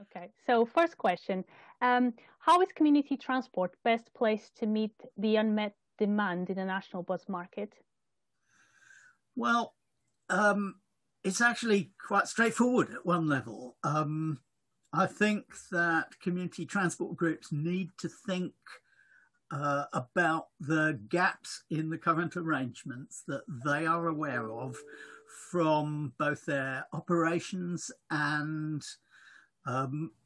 Okay, so first question, how is community transport best placed to meet the unmet demand in the national bus market? Well, it's actually quite straightforward at one level. I think that community transport groups need to think about the gaps in the current arrangements that they are aware of from both their operations and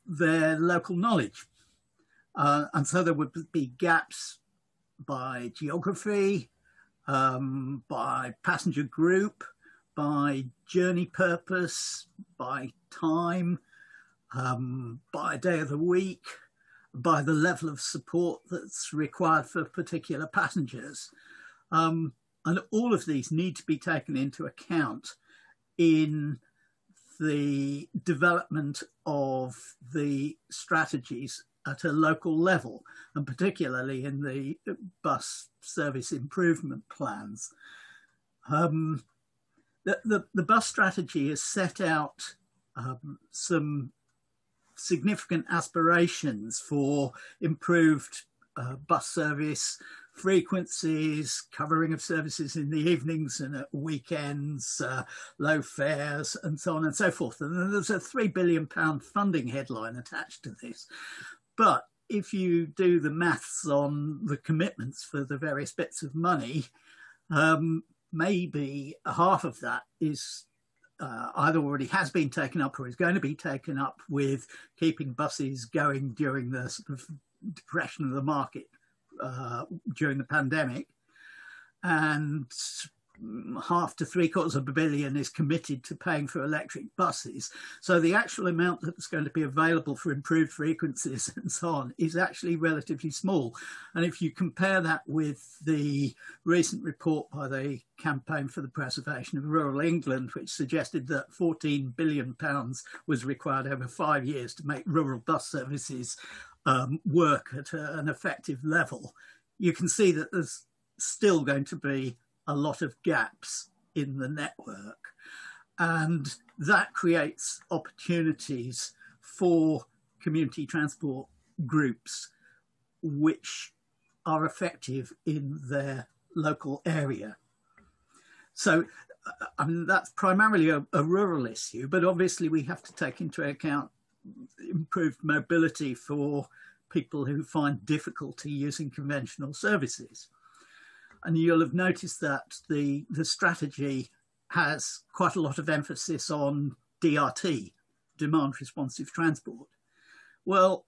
their local knowledge. And so there would be gaps by geography, by passenger group, by journey purpose, by time, by day of the week, by the level of support that's required for particular passengers. And all of these need to be taken into account in the development of the strategies at a local level, and particularly in the bus service improvement plans. The bus strategy has set out some significant aspirations for improved bus service frequencies, covering of services in the evenings and at weekends, low fares, and so on and so forth. And then there's a £3 billion funding headline attached to this. But if you do the maths on the commitments for the various bits of money, maybe half of that is either already has been taken up or is going to be taken up with keeping buses going during the sort of depression of the market during the pandemic, and half to three-quarters of a billion is committed to paying for electric buses. So the actual amount that's going to be available for improved frequencies and so on is actually relatively small. And if you compare that with the recent report by the Campaign for the Preservation of Rural England, which suggested that £14 billion was required over 5 years to make rural bus services work at an effective level, you can see that there's still going to be a lot of gaps in the network. And that creates opportunities for community transport groups which are effective in their local area. So, I mean, that's primarily a rural issue, but obviously we have to take into account improved mobility for people who find difficulty using conventional services. And you'll have noticed that the strategy has quite a lot of emphasis on DRT, demand responsive transport. Well,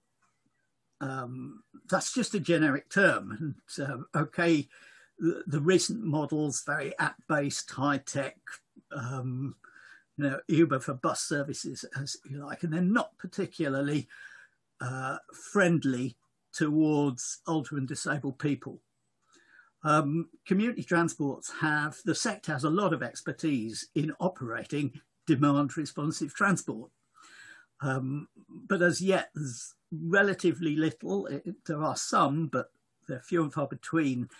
that's just a generic term. And okay, the recent models, very app-based, high-tech, Uber for bus services, as you like, and they're not particularly friendly towards older and disabled people. Community transports the sector has a lot of expertise in operating demand responsive transport. But as yet, there's relatively little. There are some, but they're few and far between,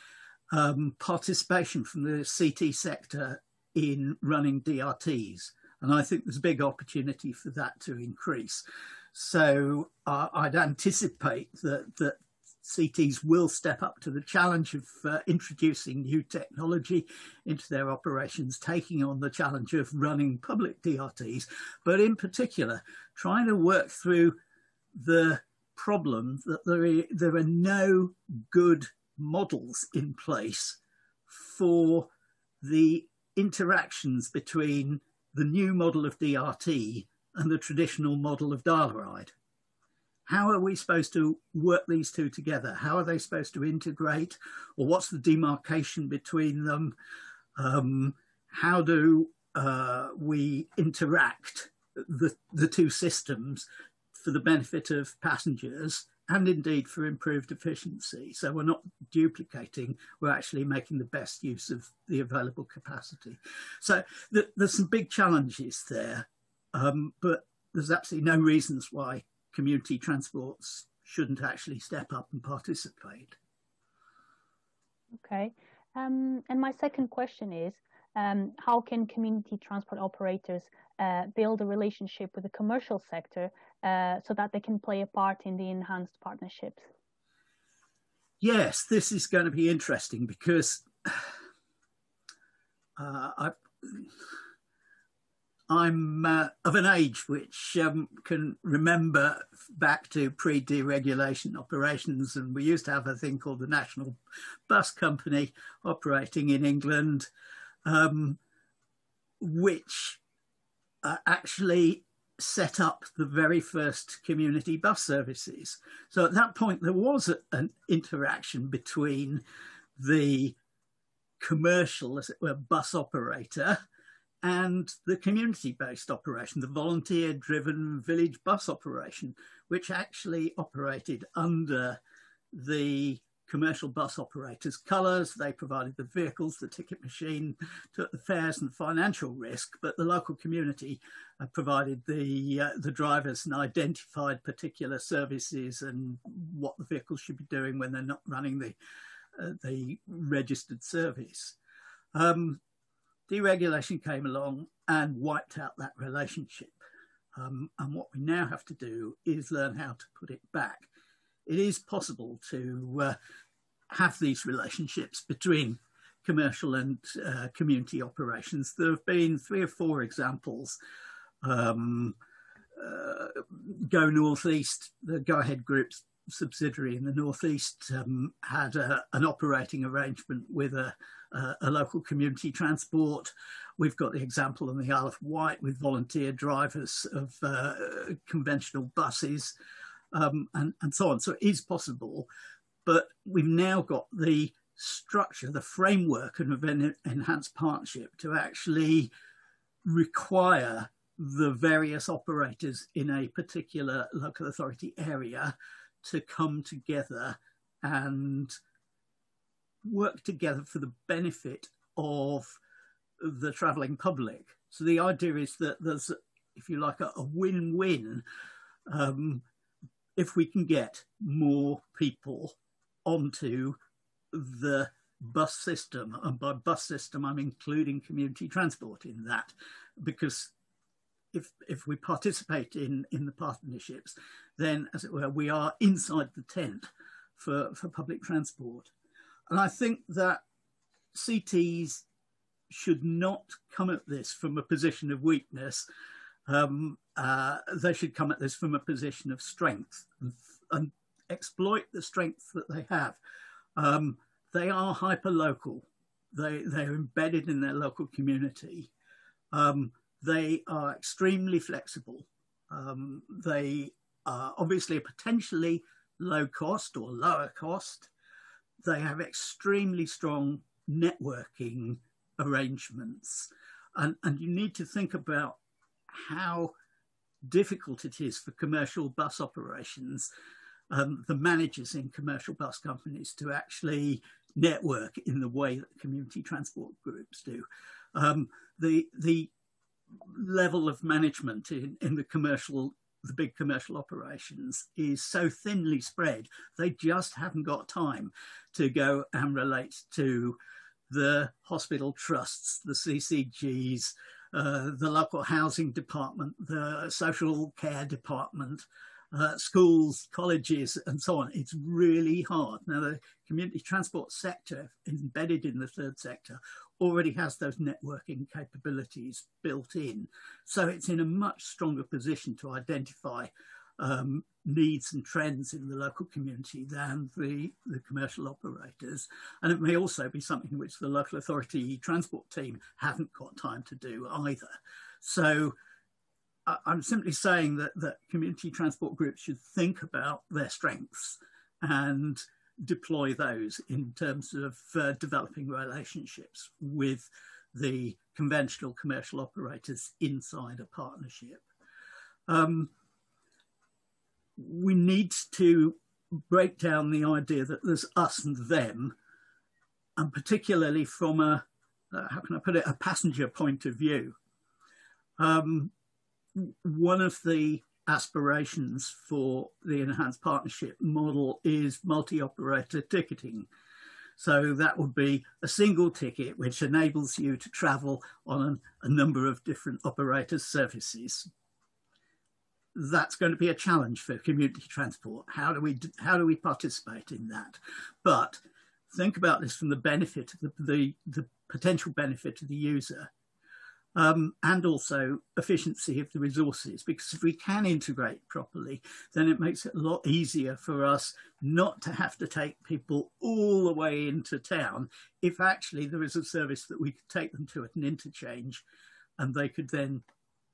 participation from the CT sector in running DRTs. And I think there's a big opportunity for that to increase. So I'd anticipate that CTs will step up to the challenge of introducing new technology into their operations, taking on the challenge of running public DRTs, but in particular, trying to work through the problem that there are no good models in place for the interactions between the new model of DRT and the traditional model of dial-a-ride. How are we supposed to work these two together? How are they supposed to integrate? Or what's the demarcation between them? How do we interact the two systems for the benefit of passengers and indeed for improved efficiency? So we're not duplicating, we're actually making the best use of the available capacity. So there's some big challenges there, but there's absolutely no reasons why community transports shouldn't actually step up and participate. Okay. And my second question is, how can community transport operators build a relationship with the commercial sector so that they can play a part in the enhanced partnerships? Yes, this is going to be interesting because I'm of an age which can remember back to pre-deregulation operations, and we used to have a thing called the National Bus Company operating in England, which actually set up the very first community bus services. So at that point, there was an interaction between the commercial, as it were, bus operator and the community-based operation, the volunteer-driven village bus operation, which actually operated under the commercial bus operators' colours. They provided the vehicles, the ticket machine, took the fares and financial risk, but the local community provided the drivers and identified particular services and what the vehicles should be doing when they're not running the registered service. Deregulation came along and wiped out that relationship. And what we now have to do is learn how to put it back. It is possible to have these relationships between commercial and community operations. There have been 3 or 4 examples. Go Northeast, the Go Ahead Group's subsidiary in the Northeast, had an operating arrangement with a local community transport. We've got the example on the Isle of Wight with volunteer drivers of conventional buses, and so on. So it is possible, but we've now got the structure, the framework of an enhanced partnership to actually require the various operators in a particular local authority area to come together and work together for the benefit of the travelling public. So the idea is that there's, if you like, a win-win if we can get more people onto the bus system. And by bus system, I'm including community transport in that, because if we participate in the partnerships, then, as it were, we are inside the tent for public transport. And I think that CTs should not come at this from a position of weakness. They should come at this from a position of strength and exploit the strength that they have. They are hyper-local. They're embedded in their local community. They are extremely flexible. They are obviously potentially low cost or lower cost. They have extremely strong networking arrangements. And you need to think about how difficult it is for commercial bus operations, the managers in commercial bus companies, to actually network in the way that community transport groups do. The level of management in the big commercial operations is so thinly spread, they just haven't got time to go and relate to the hospital trusts, the CCGs, the local housing department, the social care department, schools, colleges, and so on. It's really hard. Now, the community transport sector, embedded in the third sector, already has those networking capabilities built in. So it's in a much stronger position to identify needs and trends in the local community than the commercial operators. And it may also be something which the local authority transport team haven't got time to do either. So I'm simply saying that community transport groups should think about their strengths and deploy those in terms of developing relationships with the conventional commercial operators inside a partnership. We need to break down the idea that there's us and them, and particularly from a, how can I put it, a passenger point of view. One of the aspirations for the enhanced partnership model is multi-operator ticketing. So that would be a single ticket which enables you to travel on a number of different operators' services. That's going to be a challenge for community transport. How do we participate in that? But think about this from the benefit of the potential benefit to the user, and also efficiency of the resources, because if we can integrate properly, then it makes it a lot easier for us not to have to take people all the way into town if actually there is a service that we could take them to at an interchange and they could then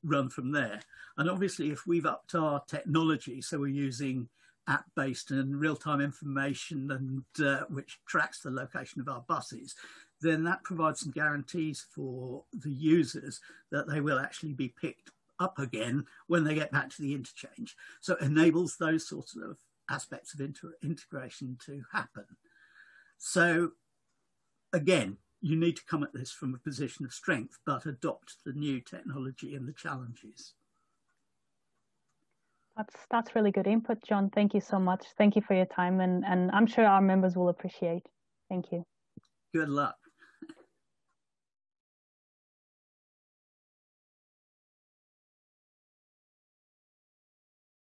run from there. And obviously if we've upped our technology, so we're using app-based and real-time information and which tracks the location of our buses, then that provides some guarantees for the users that they will actually be picked up again when they get back to the interchange. So it enables those sorts of aspects of integration to happen. So again, you need to come at this from a position of strength, but adopt the new technology and the challenges. That's really good input, John. Thank you so much. Thank you for your time, and I'm sure our members will appreciate. Thank you. Good luck.